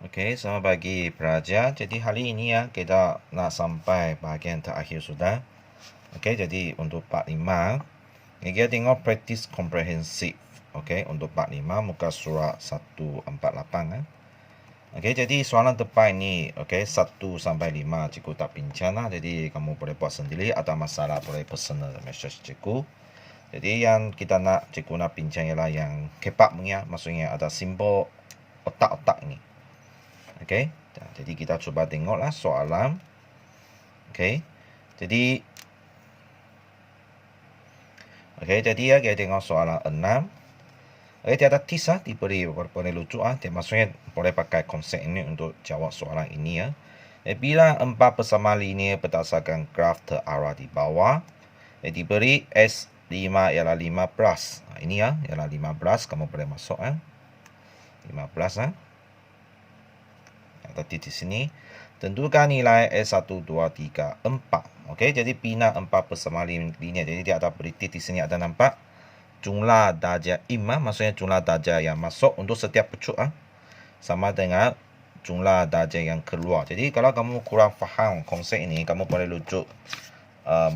Okey, selamat pagi pelajar. Jadi hari ini ya kita nak sampai bahagian terakhir sudah. Okey, jadi untuk part 5 kita tengok practice comprehensive. Okey, untuk part 5 muka surat 148 . Okey, jadi soalan depan ini okey 1 sampai 5 cikgu tak bincang lah. Jadi kamu boleh buat sendiri, ada masalah boleh personal message cikgu. Jadi yang kita nak cikgu nak bincang ialah yang kepak punya, maksudnya ada simbol otak-otak ini. Okey, jadi kita cuba tengoklah soalan. Okey, jadi ya kita tengok soalan 6. Okey, dia ada tis diberi boleh lucu dia maksudnya boleh pakai konsep ini untuk jawab soalan ini ya. Bila 4 persamaan linear berdasarkan graf terarah di bawah, diberi S5 ialah 15. Ini ya, ialah 15, kamu boleh masuk 15 Tadi di sini tentukan nilai S1, 2, 3, 4. Okey, jadi bina 4 persamaan linear. Jadi dia ada beri di sini, ada nampak jumlah darjah imam, maksudnya jumlah darjah yang masuk untuk setiap pucuk sama dengan jumlah darjah yang keluar. Jadi kalau kamu kurang faham konsep ini, kamu boleh rujuk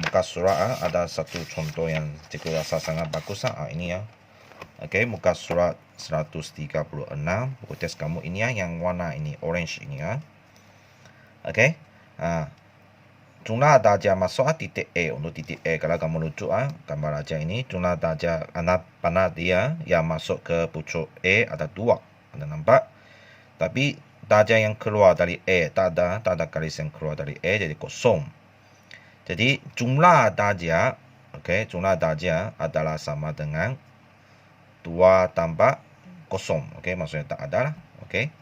muka surat ada satu contoh yang cikgu rasa sangat bagus ini ya. Okey, muka surat 136, buku test kamu ini yang warna ini, orange ini Okey. Jumlah darjah masuk titik A. Untuk titik A, kalau kamu rujuk gambar darjah ini, jumlah darjah anak panah dia yang masuk ke pucuk A ada 2. Anda nampak? Tapi darjah yang keluar dari A tak ada garis yang keluar dari A, jadi kosong. Jadi jumlah darjah, okey, jumlah darjah adalah sama dengan 2 tambah kosong. Okey, maksudnya tak ada lah. Okey.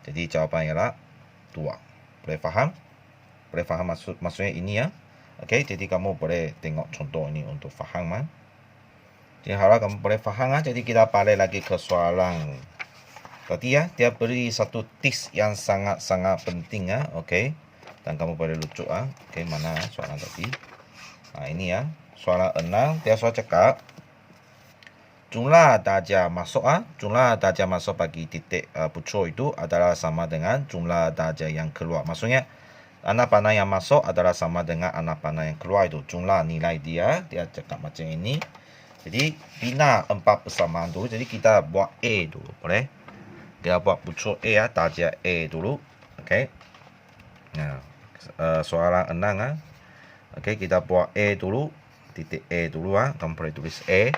Jadi jawapan ialah 2. Boleh faham? Boleh faham maksudnya ini ya. Okey, jadi kamu boleh tengok contoh ini untuk faham Jadi harap kamu boleh faham Jadi kita balik lagi ke soalan tadi dia beri satu tis yang sangat-sangat penting Okey. Dan kamu boleh rujuk Okey, mana soalan tadi? Ini ya. Soalan 6, dia soal cakap jumlah darjah masuk jumlah darjah masuk bagi titik pucuk itu adalah sama dengan jumlah darjah yang keluar. Maksudnya anak panah yang masuk adalah sama dengan anak panah yang keluar itu. Jumlah nilai dia cakap macam ini. Jadi bina 4 persamaan dulu. Jadi kita buat A dulu, boleh? Kita buat pucuk A darjah A dulu. Okey. Soalan 6 Okey, kita buat A dulu. Titik A dulu kamu boleh tulis A.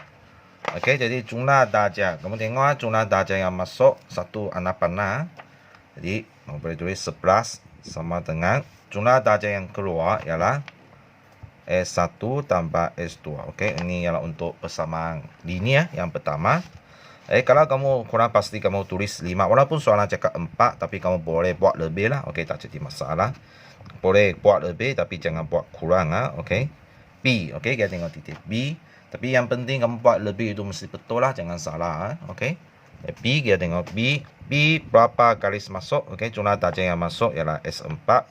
Okey, jadi jumlah darjah. Kamu tengok jumlah darjah yang masuk satu anak panah. Jadi kamu boleh tulis 11 sama dengan jumlah darjah yang keluar ialah S1 tambah S2. Okey, ini ialah untuk persamaan linear yang pertama. Kalau kamu kurang pasti kamu tulis 5. Walaupun soalan cakap 4, tapi kamu boleh buat lebih lah. Okey, tak jadi masalah. Boleh buat lebih tapi jangan buat kurang Okey. B. Okey, kita tengok titik B. Tapi yang penting kamu buat lebih itu mesti betul lah, jangan salah Okey. B, kita tengok B. B berapa garis masuk? Okey, jumlah darjah yang masuk ialah S4.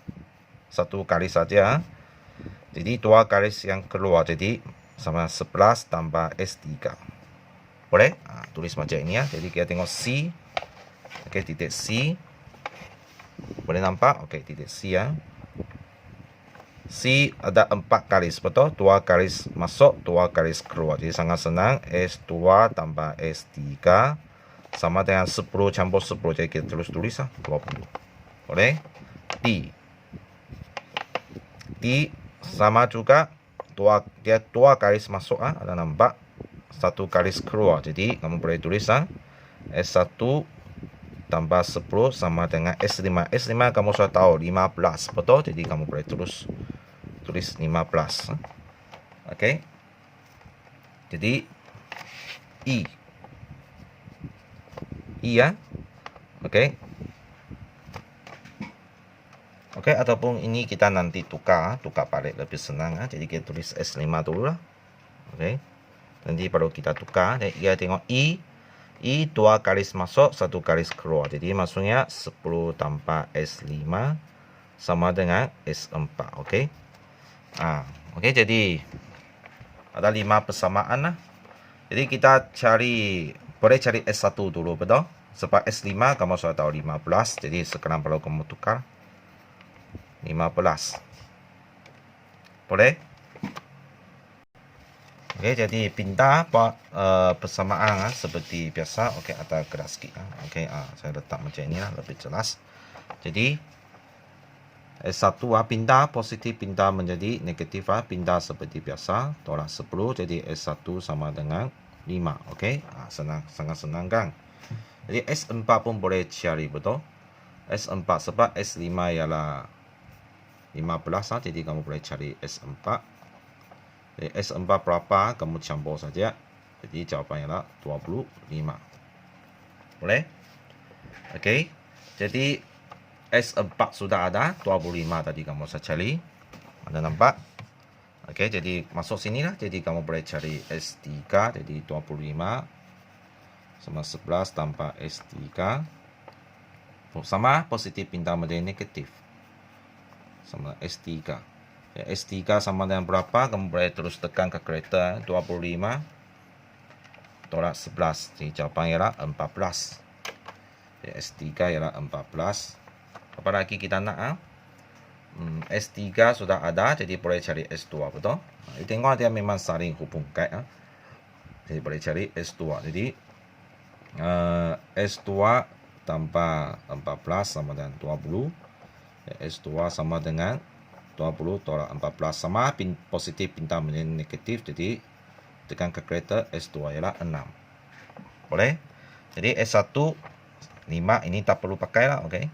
Satu garis saja Jadi 2 garis yang keluar, jadi sama 11 tambah S3. Boleh? Tulis macam ini Jadi kita tengok C. Okey, titik C. Boleh nampak? Okey, titik C C ada 4 garis, betul? 2 garis masuk, 2 garis keluar. Jadi sangat senang. S2 tambah S3 sama dengan 10 campur 10. Jadi kita tulis 20. Boleh? D. D sama juga dia 2 garis masuk ada nampak, 1 garis keluar. Jadi kamu boleh tulis S1 tambah 10 sama dengan S5. S5 kamu sudah tahu 15, betul? Jadi kamu boleh tulis 15. Okey. Jadi E. Okey. Okey, ataupun ini kita nanti tukar balik lebih senang Jadi kita tulis S5 dulu lah. Okey. Nanti baru kita tukar. Jadi kita tengok E 2 garis masuk, 1 garis keluar. Jadi maksudnya 10 tambah S5 sama dengan S4. Okey. Okey, jadi ada 5 persamaan Jadi kita boleh cari S1 dulu, betul? Sebab S5 kamu sudah tahu 15. Jadi sekarang perlu kamu tukar 15. Boleh? Okey, jadi pindah persamaan seperti biasa. Okey, atau keras sikit. Okey, saya letak macam ni lah, lebih jelas. Jadi S1 pindah positif, pindah menjadi negatif, pindah seperti biasa, tolak 10. Jadi S1 sama dengan 5. Okey, senang, sangat senang kan? Jadi S4 pun boleh cari, betul? S4 sebab S5 ialah 15, jadi kamu boleh cari S4. Jadi S4 berapa, kamu campur saja. Jadi jawapan ialah 25. Boleh? Okey. Jadi S4 sudah ada, 25 tadi kamu saya cari. Ada nampak? Okey, jadi masuk sini lah. Jadi kamu boleh cari S3, jadi 25 sama 11 tambah S3. Sama positif pindah menjadi negatif. Sama S3. Ya, S3 sama dengan berapa? Kamu boleh terus tekan kalkulator. 25 tolak 11. Jadi jawapan ialah 14. Ya, S3 ialah 14. Apa lagi kita nak? S3 sudah ada, jadi boleh cari S2, betul? Tengok dia memang saling hubungkan. Jadi boleh cari S2. Jadi S2 tambah 14 sama dengan 20. S2 sama dengan 20 tolak 14 sama positif pindah menjadi negatif. Jadi tekan kalkulator, S2 ialah 6. Boleh? Jadi S1 5, ini tak perlu pakai lah, okey.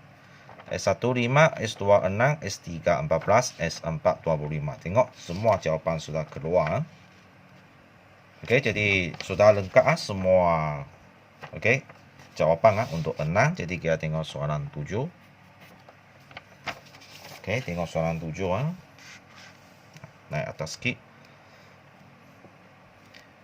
S1 5, S2 6, S3 14, S4 25. Tengok semua jawapan sudah keluar. Okey, jadi sudah lengkap semua. Okey, jawapan untuk 6. Jadi kita tengok soalan 7. Okey, tengok soalan 7. Naik atas sikit.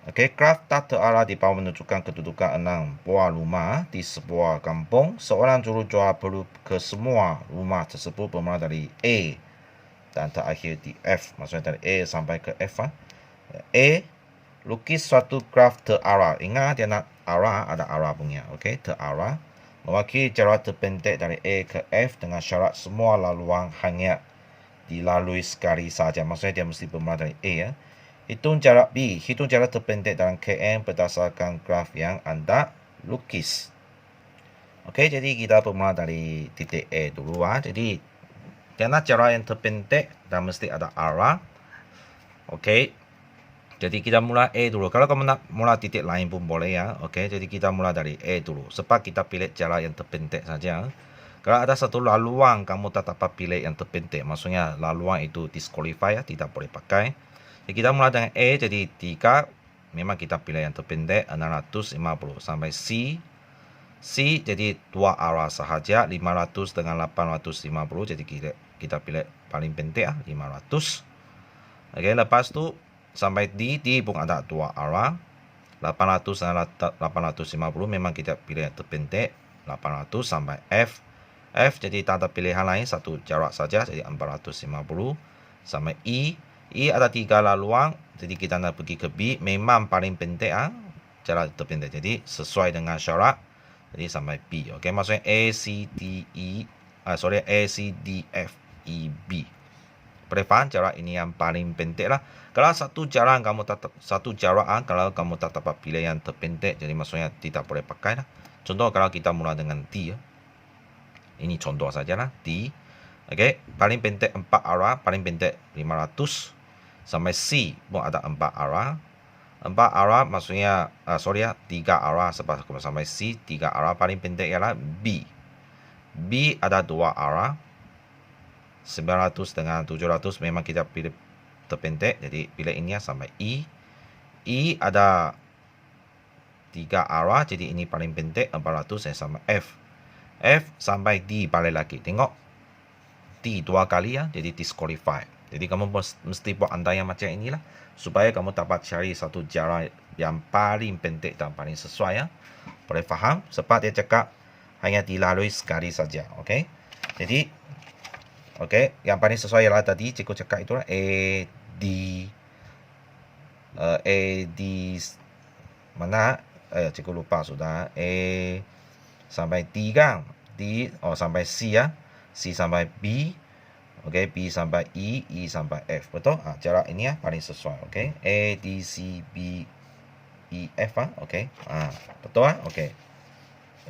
Okey, graf tak terarah di bawah menunjukkan kedudukan 6 buah rumah di sebuah kampung. Seorang jurujual perlu ke semua rumah tersebut bermula dari A dan terakhir di F. Maksudnya dari A sampai ke F. A, lukis suatu graf terarah. Ingat dia nak arah, ada arah punya. Okey, terarah. Mewakili jarak terpendek dari A ke F dengan syarat semua laluan hanya dilalui sekali saja. Maksudnya dia mesti bermula dari A. Hitung jarak B. Hitung jarak terpendek dalam km berdasarkan graf yang anda lukis. Okey, jadi kita bermula dari titik A dulu. Jadi kerana jarak yang terpendek dan mesti ada arah. Okey, jadi kita mula A dulu. Kalau kamu nak mula titik lain pun boleh ya. Okey, jadi kita mula dari A dulu. Sebab kita pilih jarak yang terpendek saja. Kalau ada satu laluan kamu tak dapat pilih yang terpendek, maksudnya laluan itu disqualify, tidak boleh pakai. Jadi kita mula dengan A, jadi 3. Memang kita pilih yang terpendek, 650 sampai C. C jadi 2 arah sahaja, 500 dengan 850. Jadi kita pilih paling pendek, 500. Okey, lepas tu sampai D. D pun ada 2 arah, 800 dengan 850. Memang kita pilih yang terpendek, 800 sampai F. F jadi tak ada pilihan lain, satu jarak saja, jadi 450 sampai E. E ada 3 laluan, jadi kita nak pergi ke B. Memang paling pendek, jarak terpendek. Jadi sesuai dengan syarat, jadi sampai B. Okey, maksudnya A, C, D, E. A, C, D, F, E, B. Boleh faham jarak ini yang paling pendek lah. Kalau satu jarak kamu kalau kamu tak dapat pilih yang terpendek, jadi maksudnya tidak boleh pakai lah. Contoh kalau kita mula dengan D. Ini contoh sajalah D. Okey, paling pendek 4 arah, paling pendek 500. Sampai C pun ada 4 arah. 4 arah maksudnya 3 arah sebab sampai C 3 arah. Paling pendek ialah B. B ada 2 arah. 900 dengan 700 memang kita pilih terpendek, jadi pilih ini sampai E. E ada 3 arah, jadi ini paling pendek 400 sama F. F sampai D balik lagi. Tengok D 2 kali jadi disqualify. Jadi kamu mesti buat andaian macam inilah supaya kamu dapat cari satu jarak yang paling pendek dan paling sesuai. Boleh faham? Sebab dia cakap hanya dilalui sekali saja. Okey. Jadi okey, yang paling sesuai ialah tadi cikgu cakap itulah A D mana? Cikgu lupa sudah. sampai D kan. D sampai C ya. C sampai B. Okey, B sampai E, E sampai F. Betul? Jarak ini ya paling sesuai. Okey. A, D, C, B, E, F Okey. Betul Okey.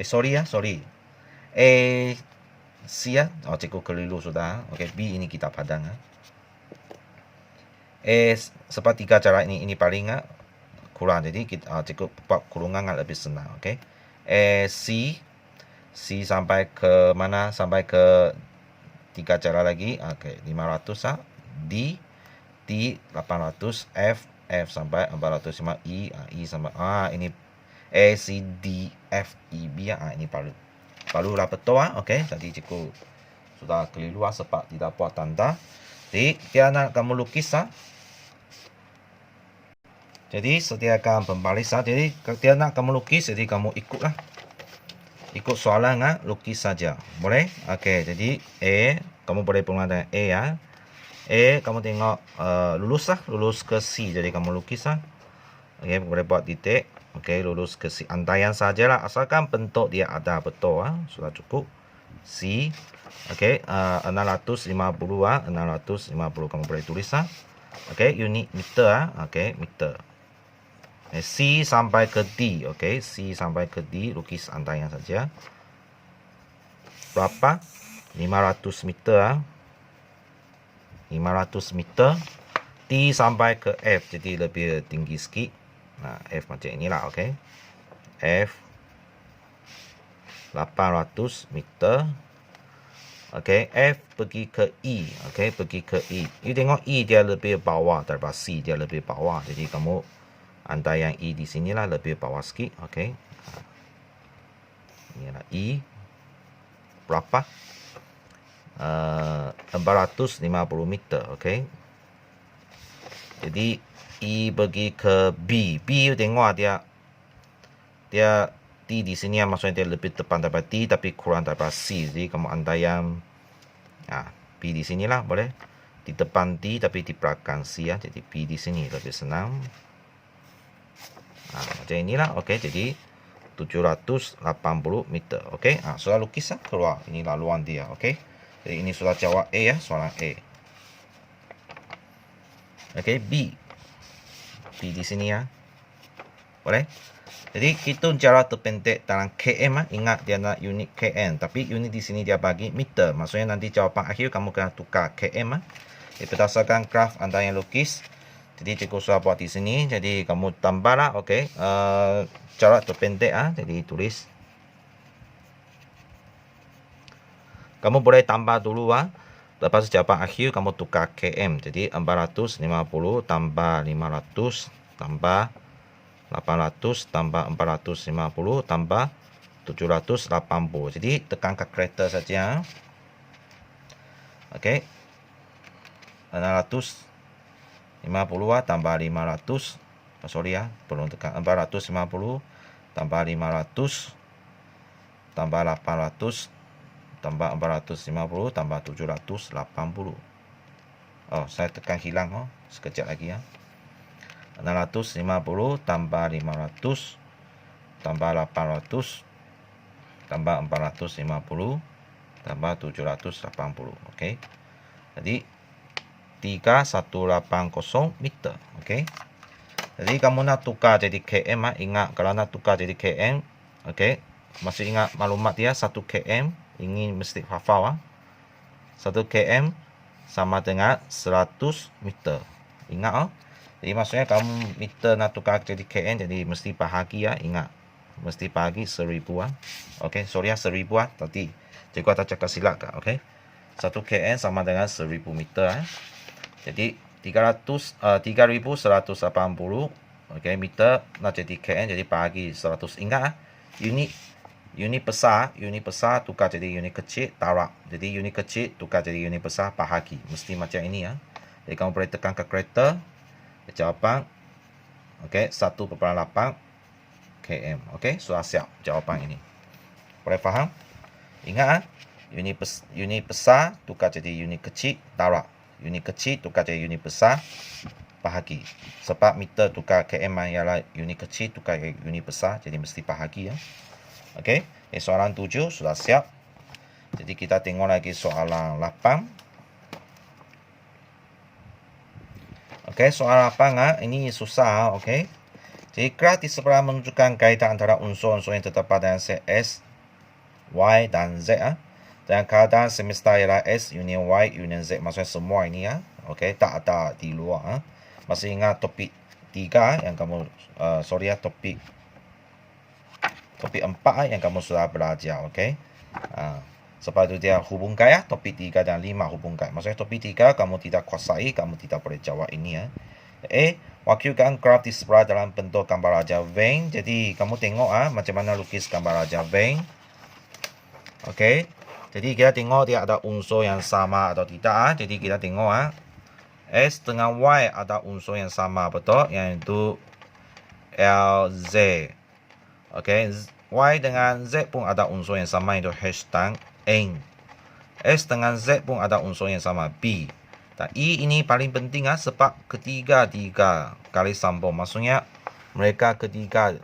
Sorry. A, C cikgu keliru sudah. Okey, B ini kita padang sepertiga jarak ini paling kurang. Jadi kita cikgu buat kurungan lebih senang. Okey. C sampai ke mana? Sampai ke 3 cara lagi. Okey, 500 D 800, F sampai 405, E sampai ini A, C, D, F, E, B ini barulah betul Okey, jadi cikgu sudah keliru sebab tidak buat tanda. Jadi dia nak kamu lukis Jadi sediakan pembaris Jadi dia nak kamu lukis, jadi kamu ikut soalan lukis saja. Boleh? Okey, jadi A kamu boleh mula dengan A kamu tengok lulus ke C, jadi kamu lukis Okey, boleh buat titik. Okey, lulus ke C, antaian sajalah asalkan bentuk dia ada betul sudah cukup. C. Okey, 650 650 kamu boleh tulis Okey, unit meter Okey, meter. C sampai ke D. Okey, C sampai ke D, lukis antaian saja. Berapa? 500 meter 500 meter. T sampai ke F, jadi lebih tinggi sikit. F macam inilah. Okey, F 800 meter. Okey, F pergi ke E. Okey, pergi ke E. You tengok E dia lebih bawah daripada C, dia lebih bawah. Jadi kamu antaian E di sinilah lebih bawah sikit. Okey. Inilah E. Berapa? 450 meter. Okey. Jadi E pergi ke B. B you tengok dia T di sini maksudnya dia lebih depan daripada T tapi kurang daripada C. Jadi kamu antaian B di sinilah boleh. Di depan T tapi di belakang C Jadi B di sini lebih senang. Macam inilah. Okey, jadi 780 meter. Okey, sudah lukis keluar. Ini laluan dia. Okey. Jadi ini sudah jawab A soalan A. Okey, B. B di sini Boleh? Jadi kita cara terpendek dalam km ingat dia nak unit km, tapi unit di sini dia bagi meter. Maksudnya nanti jawapan akhir kamu kena tukar km berdasarkan graf anda yang lukis. Jadi cikgu sudah buat di sini. Jadi kamu tambahlah. Okey. Cara terpendek jadi tulis. Kamu boleh tambah dulu Lepas jawapan akhir kamu tukar km. Jadi 450 tambah 500 tambah 800 tambah 450 tambah 780. Jadi tekan kalkulator saja. Okey. 650 tambah 500. Sorry belum tekan. 450 tambah 500 tambah 800 tambah 450 tambah 780. Saya tekan hilang sekejap lagi 650 tambah 500 tambah 800 tambah 450 tambah 780. Okey. Jadi 3180 meter. Okey. Jadi kamu nak tukar jadi km ingat kalau nak tukar jadi km, okey, masih ingat maklumat dia 1 km, ini mesti hafal 1 km sama dengan 100 meter. Ingat Jadi maksudnya kamu meter nak tukar jadi km, jadi mesti bahagi ingat. Mesti bahagi 1000 Okey, sorry 1000 tadi cikgu tak cakap silap okey. 1 km sama dengan 1000 meter Jadi 3180 okey meter nak jadi km, jadi bahagi 100. Ingat unit besar tukar jadi unit kecil tarak. Jadi unit kecil tukar jadi unit besar bahagi. Mesti macam ini Jadi kamu boleh tekan kalkulator. Jawapan okey 1.8 km. Okey, sudah siap jawapan ini. Boleh faham? Ingat unit besar tukar jadi unit kecil tarak. Unit kecil tukar jadi unit besar bahagi. Sebab meter tukar km ialah unit kecil tukar jadi unit besar, jadi mesti bahagi Okey. Soalan 7 sudah siap. Jadi kita tengok lagi soalan 8. Soalan 8 ini susah. Jadi graf di sebelah menunjukkan kaitan antara unsur-unsur yang terdapat dalam set S, Y, dan Z. Dan keadaan semesta ialah S union Y union Z. Maksudnya semua ini tak ada di luar. Masih ingat topik 3 yang kamu topik 4 yang kamu sudah belajar. Sebab itu dia hubungkan topik 3 dan 5 hubungkan. Maksudnya topik 3 kamu tidak kuasai, kamu tidak boleh jawab ini wakilkan graf di sebelah dalam bentuk gambar raja Venn. Jadi kamu tengok macam mana lukis gambar raja Venn. Jadi kita tengok dia ada unsur yang sama atau tidak. Jadi kita tengok S dengan Y ada unsur yang sama, betul? Yaitu LZ. Y dengan Z pun ada unsur yang sama, yaitu H dan N. S dengan Z pun ada unsur yang sama, B. Dan E ini paling penting sebab ketiga kali sambung. Maksudnya mereka ketiga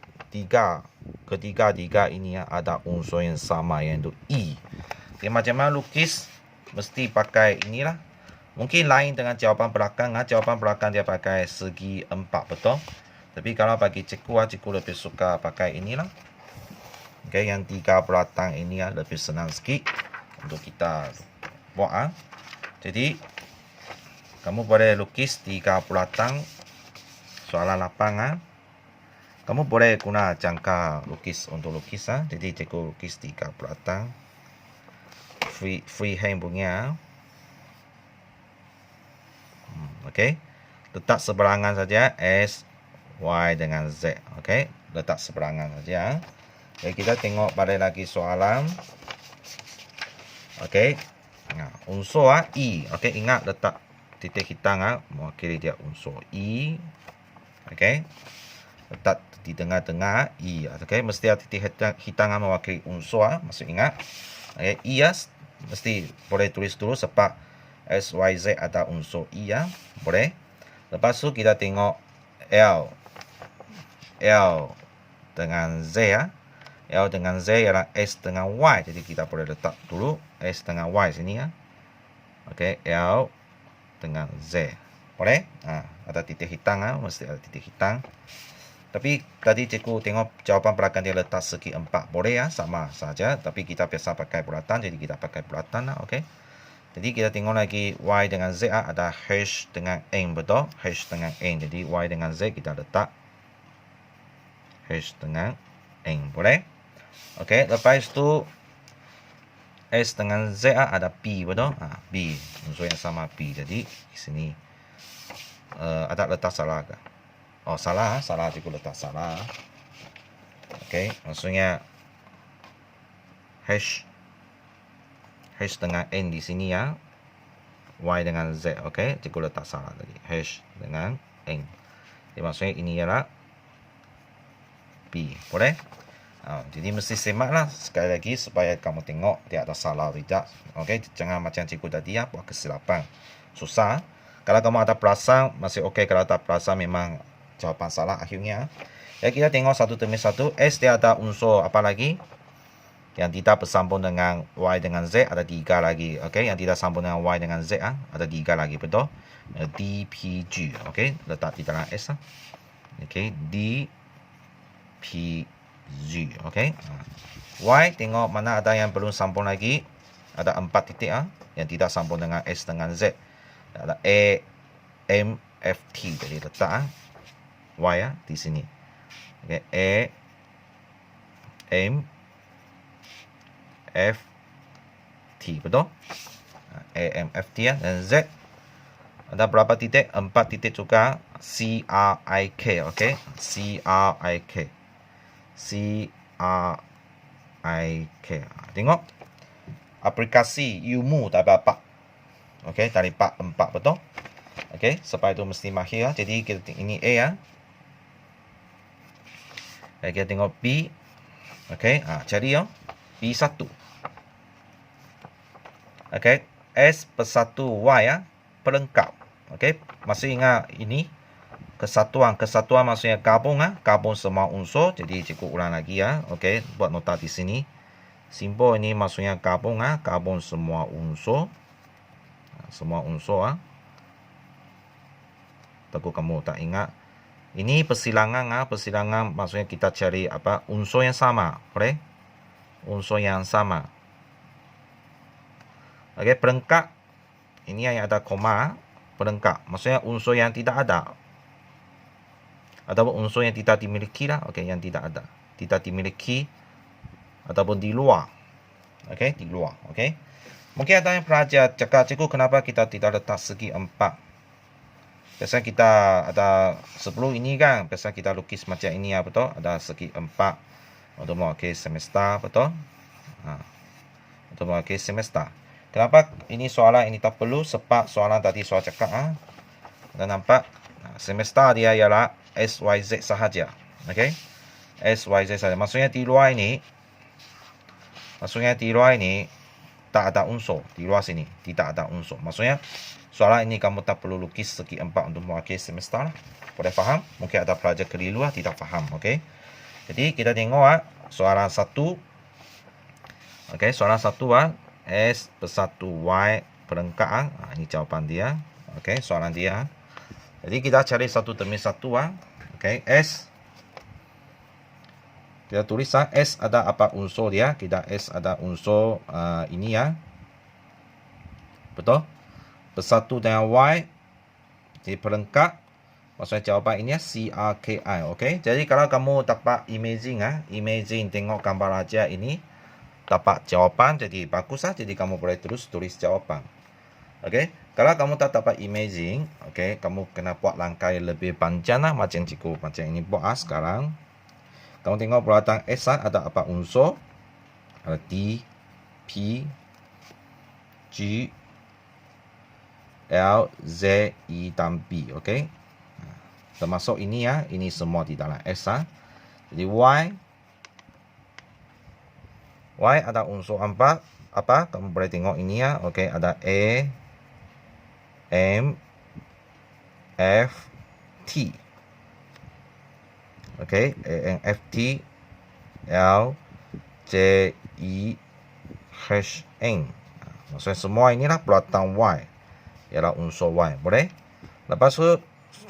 ini ada unsur yang sama, yaitu E. Jadi macam mana lukis mesti pakai inilah. Mungkin lain dengan jawapan belakang. Jawapan belakang dia pakai segi 4, betul? Tapi kalau bagi cikgu lebih suka pakai inilah. Yang 3 belakang ini lebih senang sikit untuk kita buat. Jadi kamu boleh lukis 3 belakang soalan 8 Kamu boleh guna jangka lukis untuk lukis Jadi cikgu lukis 3 belakang freehand punya. Letak seberangan saja S, Y dengan Z. Letak seberangan saja. Kita tengok balik lagi soalan. Unsur E. Ingat letak titik hitam mewakili dia unsur E. Letak di tengah-tengah E. Mesti ada titik hitam mewakili unsur. Maksud ingat. E mesti boleh tulis dulu sebab S, Y, Z ada unsur E boleh. Lepas tu kita tengok L dengan Z L dengan Z ialah S dengan Y. Jadi kita boleh letak dulu S dengan Y sini L dengan Z. Boleh? Ada titik hitam mesti ada titik hitam. Tapi tadi cikgu tengok jawapan belakang dia letak segi 4. Boleh sama saja. Tapi kita biasa pakai bulatan. Jadi kita pakai bulatan Jadi kita tengok lagi Y dengan Z ada H dengan N, betul? H dengan N. Jadi Y dengan Z kita letak H dengan N. Boleh? Lepas itu S dengan Z ada P, betul? B. Unsur yang sama P. Jadi di sini ada letak salah ke? Oh, salah. Cikgu letak salah. Maksudnya H dengan N di sini Y dengan Z. Cikgu letak salah tadi. H dengan N. Jadi maksudnya ini ialah P. Boleh? Jadi mesti semaklah sekali lagi supaya kamu tengok dia ada salah atau tidak. Jangan macam cikgu tadi buat kesilapan. Susah. Kalau kamu ada perasan masih kalau tak perasan memang jawapan salah akhirnya. Jadi kita tengok satu demi satu. S dia ada unsur apa lagi? Yang tidak bersambung dengan Y dengan Z ada 3 lagi. Yang tidak sambung dengan Y dengan Z ada 3 lagi, betul? D, P, G. Letak di dalam S. D, P, G. Y tengok mana ada yang belum sambung lagi. Ada 4 titik yang tidak sambung dengan S dengan Z. Ada A, M, F, T. Jadi letak Y di sini. A, M, F, T, betul? A, M, F, T dan Z ada berapa titik? 4 titik juga. C, R, I, K. C, R, I, K. C, R, I, K. Tengok aplikasi ilmu tak apa. Tadi 4, betul? Sebab itu mesti mahir. Jadi kita ini A kita tengok B. Cari B1. S bersatu Y pelengkap. Masih ingat ini kesatuan maksudnya gabung semua unsur. Jadi cikgu ulang lagi buat nota di sini. Simbol ini maksudnya gabung gabung semua unsur. Semua unsur Takut kamu tak ingat. Ini persilangan persilangan maksudnya kita cari apa? Unsur yang sama, boleh? Unsur yang sama. Okey, perengkap. Ini yang ada koma, perengkap. Maksudnya unsur yang tidak ada. Ataupun unsur yang tidak dimiliki lah. Okey, yang tidak ada. Tidak dimiliki ataupun di luar. Okey, di luar. Okey. Mungkin ada yang pelajar cakap, cikgu kenapa kita tidak letak segi 4? Biasanya kita ada sebelum ini kan, biasanya kita lukis macam ini betul? Ada segi 4 untuk mewakili semesta, betul? Untuk mewakili semesta. Kenapa ini soalan ini tak perlu? Sebab soalan tadi soal cakap Anda nampak? Semesta dia ialah SYZ sahaja. Okey? SYZ sahaja. Maksudnya di luar ini tak ada unsur. Di luar sini tidak ada unsur. Maksudnya soalan ini kamu tak perlu lukis segi 4 untuk mewakili semesta lah. Boleh faham? Mungkin ada pelajar keliru tidak faham. Okey? Jadi kita tengok soalan 1. Okey, soalan 1 S bersatu Y perengkap. Ini jawapan dia. Okey, soalan dia. Jadi kita cari satu demi satu Okey, S. Kita tulis S ada apa unsur dia? Kita S ada unsur ini Betul? Bersatu dengan Y. Jadi perengkap. Maksudnya jawapan ini CRKI. Okey, jadi kalau kamu dapat imaging imaging tengok gambar aja ini dapat jawapan, jadi bagus jadi kamu boleh terus tulis jawapan. Okey, kalau kamu tak dapat imaging, okey, kamu kena buat langkah yang lebih panjang macam cikgu macam ini buat sekarang. Kamu tengok peralatan S ada apa unsur? Ada T, P, G, L, Z, E dan B. Okey, termasuk ini ini semua di dalam S Jadi Y ada unsur apa? Kamu boleh tengok ini Okey, ada A, M, F, T. Okey, A, M, F, T, L, J, E, H, N. Maksudnya semua inilah peralatan Y. Ialah unsur Y. Boleh? Lepas tu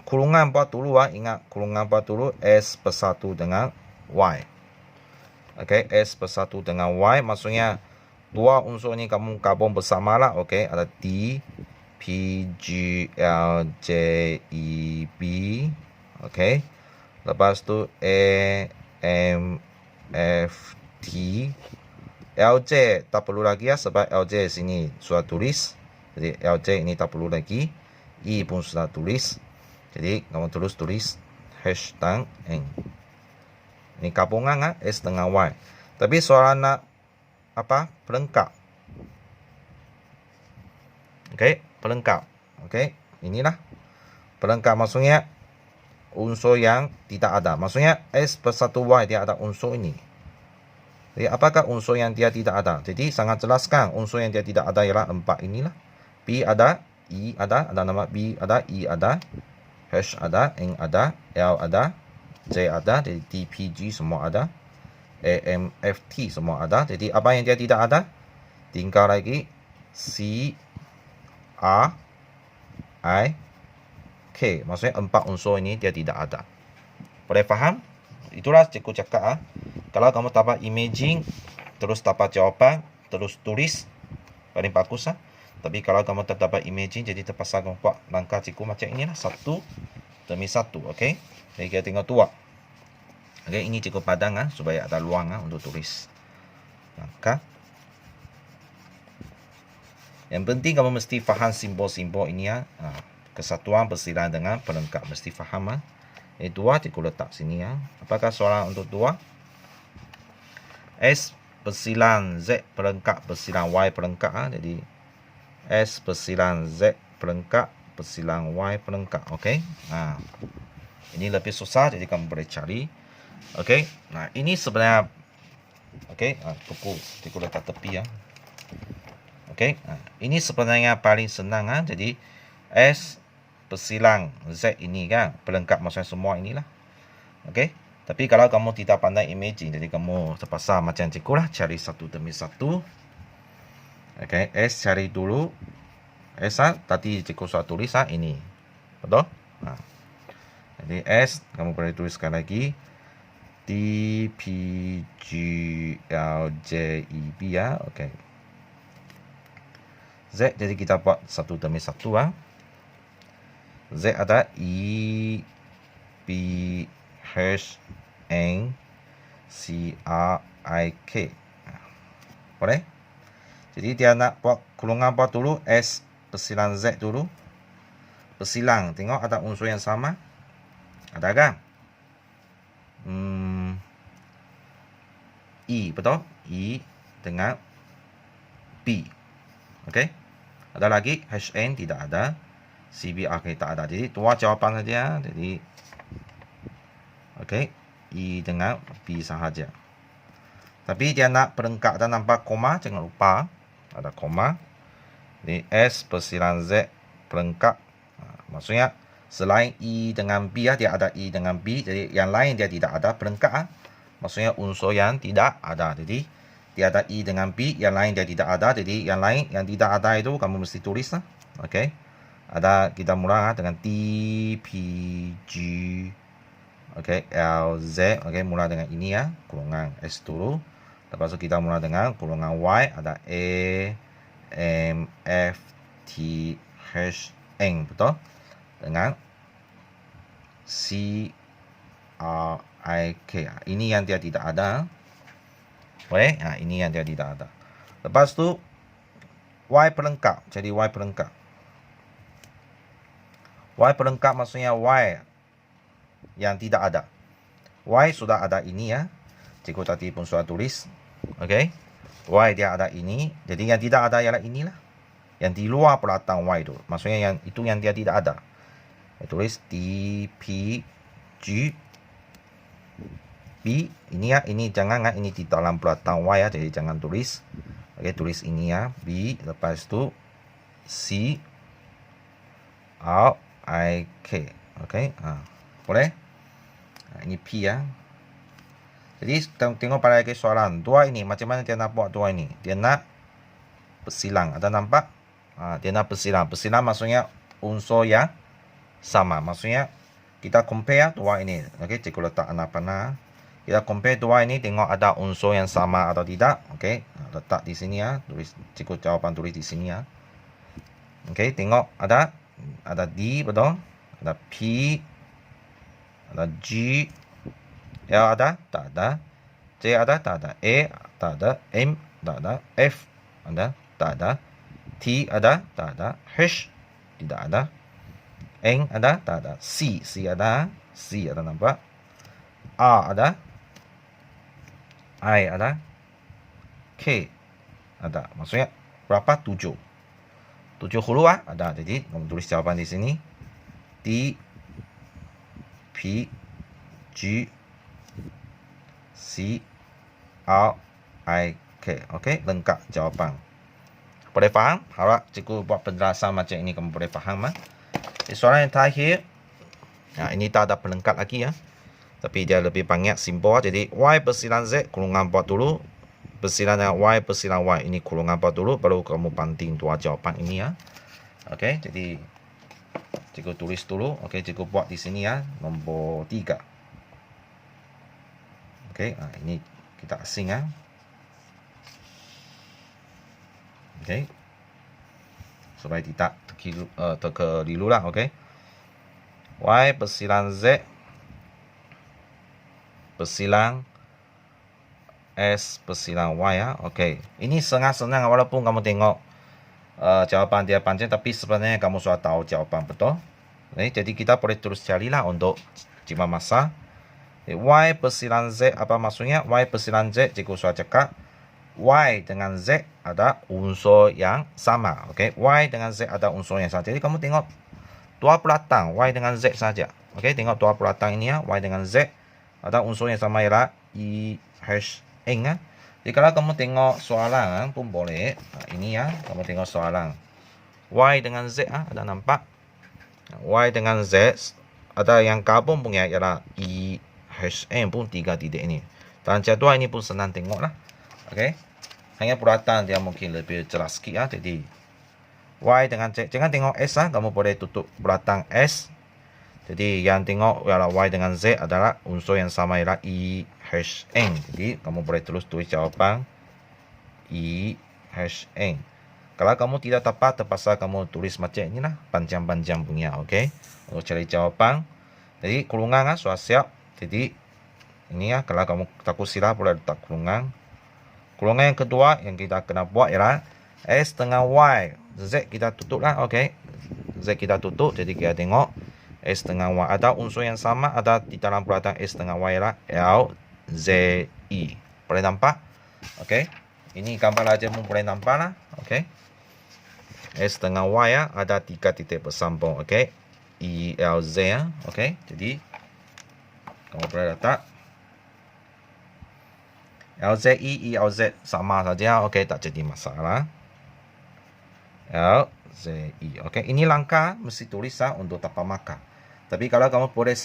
kurungan buat dulu ingat kurungan buat dulu S bersatu dengan Y. Okey, S bersatu dengan Y maksudnya dua unsur ini kamu gabung bersama lah. Okey, ada T, P, G, L, J, E, B. Okey. Lepas tu A, M, F, T. LJ tak perlu lagi sebab LJ sini sudah tulis. Jadi LJ ini tak perlu lagi. E pun sudah tulis. Jadi kamu terus tulis H dan N. Ini gabungan S dengan Y. Tapi soalan nak pelengkap. Okey, pelengkap. Okey, inilah pelengkap maksudnya unsur yang tidak ada. Maksudnya S bersatu Y dia ada unsur ini. Jadi apakah unsur yang dia tidak ada? Jadi sangat jelaskan unsur yang dia tidak ada ialah 4 inilah. B ada, E ada nama B ada, E ada, H ada, N ada, L ada, J ada, jadi D, P, G semua ada. A, M, F, T semua ada. Jadi apa yang dia tidak ada? Tinggal lagi C, R, I, K. Maksudnya 4 unsur ini dia tidak ada. Boleh faham? Itulah cikgu cakap kalau kamu dapat imaging, terus dapat jawapan, terus tulis, paling bagus Tapi kalau kamu tak dapat imaging, jadi terpaksa kamu buat langkah cikgu macam inilah. Satu demi satu. Okey. Jadi kita tengok tu Okey, ini cikgu padang supaya ada luang untuk tulis. Langkah. Yang penting kamu mesti faham simbol-simbol ini kesatuan bersilang dengan pelengkap mesti faham Ini 2 cikgu letak sini Apakah soalan untuk 2? S bersilang Z pelengkap bersilang Y pelengkap jadi S bersilang Z pelengkap bersilang Y pelengkap. Okey. Ini lebih susah jadi kamu boleh cari. Okey. Nah, ini sebenarnya okey, buku cikgu letak tepi Okey. Ini sebenarnya paling senang jadi S bersilang Z ini pelengkap maksudnya semua inilah. Okey. Tapi kalau kamu tidak pandai imagine, jadi kamu terpaksa macam cikgu lah, cari satu demi satu. Oke, S cari dulu. S tadi cikgu sudah tulis ini. Betul? Nah. Jadi S kamu boleh tuliskan lagi. D, P, G, L, J, E, B ya. Oke. Z, jadi kita buat satu demi satu Z ada E, B, H, N, C, R, I, K. Boleh? Jadi dia nak buat golongan apa dulu? S persilang Z dulu. Persilang, tengok ada unsur yang sama. Ada kan? E, betul? E dengan B. Okey. Ada lagi HN tidak ada. CBRK tak ada. Jadi dua jawapan saja. Jadi okey, E dengan B sahaja. Tapi dia nak pelengkap dan nampak koma, jangan lupa ada koma. Jadi S persilang Z pelengkap. Maksudnya selain E dengan B dia ada E dengan B. Jadi yang lain dia tidak ada pelengkap. Maksudnya unsur yang tidak ada. Jadi dia ada E dengan B, yang lain dia tidak ada. Jadi yang lain yang tidak ada itu kamu mesti tulis lah. Okey. Ada kita mula dengan T, P, G, okey, L, Z. Okey, mula dengan ini ya, golongan S dulu. Lepas tu kita mula dengan golongan Y, ada A, M, F, T, H, N, betul? Dengan C, R, I, K. Ini yang dia tidak ada. Boleh? Ini yang dia tidak ada. Lepas tu Y pelengkap. Jadi Y pelengkap. Y pelengkap maksudnya Y yang tidak ada. Y sudah ada ini ya. Cikgu tadi pun sudah tulis. Okey. Y dia ada ini. Jadi yang tidak ada ialah inilah. Yang di luar pelatang Y itu. Maksudnya yang itu yang dia tidak ada. Saya tulis T, P, G, B. Ini ya. Ini jangan ini di dalam pelatang Y ya. Jadi jangan tulis. Okey, tulis ini ya. B. Lepas tu C, R, I, K. Okey. Boleh? Ini P ya. Jadi tengok pada lagi soalan. Dua ini macam mana dia nak buat dua ini? Dia nak bersilang. Ada nampak? Dia nak bersilang. Bersilang maksudnya unsur yang sama. Maksudnya kita compare dua ini. Okey, cikgu letak anak panah. Kita compare dua ini, tengok ada unsur yang sama atau tidak. Okey, letak di sini ya. Tulis cikgu jawapan tulis di sini ya. Okey, tengok ada D, betul? Ada P, ada G, L ada? Tak ada. J ada? Tak ada. A tak ada. M tak ada. F ada? Tak ada. T ada? Tak ada. H tidak ada. N ada? Tak ada. C ada? C ada nampak? R ada? I ada? K ada. Maksudnya berapa? 7. 7 huruf ada. Jadi kamu tulis jawapan di sini. T, P, G, C, R, I, K. Okey, lengkap jawapan. Boleh faham? Harap cikgu buat penjelasan macam ini kamu boleh faham. Soalan yang terakhir. Ini tak ada pelengkap lagi ya. Tapi dia lebih banyak simbol. Jadi Y persilang Z, golongan buat dulu. Persilang dengan Y persilang Y. Ini golongan buat dulu. Baru kamu banding dua jawapan ini ya. Okey, jadi cikgu tulis dulu. Okey, cikgu buat di sini ya. Nombor 3. Okey, ini kita asing ya. Okey. Supaya tidak terkeliru lah, okey. Y persilang Z persilang S persilang Y ya. Okey. Ini sangat senang walaupun kamu tengok jawapan dia panjang, tapi sebenarnya kamu sudah tahu jawapan, betul? Okay, jadi kita boleh terus carilah untuk jimat masa. Y persilang Z apa maksudnya? Y persilang Z, cikgu sudah cakap Y dengan Z ada unsur yang sama. Okey, Y dengan Z ada unsur yang sama. Jadi kamu tengok dua pelatang Y dengan Z saja. Okey, tengok dua pelatang ini ya, Y dengan Z ada unsur yang sama ialah E, H, N ya. Jadi kalau kamu tengok soalan pun boleh. Ini ya, kamu tengok soalan. Y dengan Z ada nampak? Y dengan Z ada yang gabung punya ialah E, n pun 3 titik ini. Dalam jadual ini pun senang tengok lah. Okey. Hanya peratan dia mungkin lebih jelas sikit ya. Jadi y dengan z, jangan tengok s lah, kamu boleh tutup peratan s. Jadi yang tengok ialah y dengan z adalah unsur yang sama ialah i n. Jadi kamu boleh terus tulis jawapan i n. Kalau kamu tidak tepat, terpaksa kamu tulis macam ini lah, panjang-panjang punya. Okey. Untuk cari jawapan. Jadi kurungan lah, sudah siap. Jadi ini ya, kalau kamu takut silap boleh letak kurungan. Kurungan yang kedua yang kita kena buat ialah s dengan y. Z kita tutup lah. Okey. Z kita tutup. Jadi kita tengok s dengan y. Ada unsur yang sama, ada di dalam peratan s dengan y ialah L, Z, I. Boleh nampak? Okey. Ini gambar aja pun boleh nampak lah. Okey. S dengan Y ya, ada 3 titik bersambung. Okey. I, L, Z ya. Okey. Jadi kamu boleh letak L, Z, I, L, Z sama saja. Okey, tak jadi masalah. L, Z, I. Okey, ini langkah mesti tulis lah untuk tapak markah. Tapi kalau kamu boleh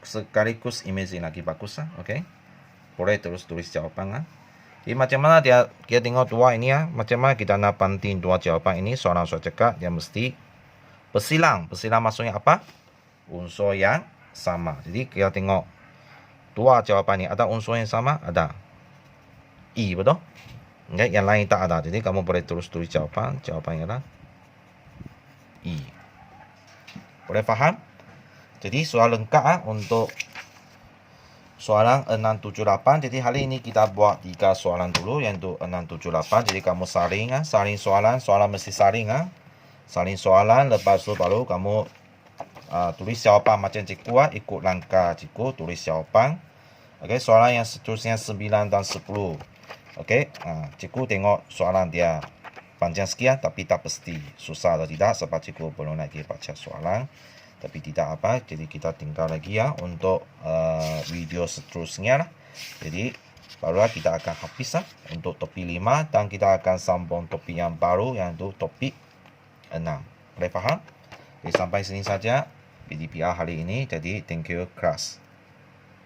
sekaligus imagine lagi bagus lah. Okey. Boleh terus tulis jawapan lah. Jadi macam mana kita tengok dua ini ya. Macam mana kita nak banting dua jawapan ini. Soalan sudah cakap dia mesti bersilang. Bersilang maksudnya apa? Unsur yang sama. Jadi kita tengok dua jawapan ini. Ada unsur yang sama? Ada. I, betul? Okay, yang lain tak ada. Jadi kamu boleh terus tulis jawapan. Jawapannya adalah I. Boleh faham? Jadi soal lengkap untuk soalan 678. Jadi hari ini kita buat 3 soalan dulu, iaitu 678. Jadi kamu saling soalan mesti saling saling soalan, lepas tu baru kamu tulis jawapan macam cikgu ikut langkah cikgu tulis jawapan. Okey, soalan yang seterusnya 9 dan 10. Okey, cikgu tengok soalan dia panjang sekian tapi tak pasti susah atau tidak sebab cikgu belum lagi baca soalan. Tapi tidak apa, jadi kita tinggal lagi ya untuk video seterusnya lah. Jadi barulah kita akan habis lah untuk topik 5 dan kita akan sambung topik yang baru iaitu topik 6. Boleh faham? Jadi sampai sini saja PDPR hari ini. Jadi thank you kelas.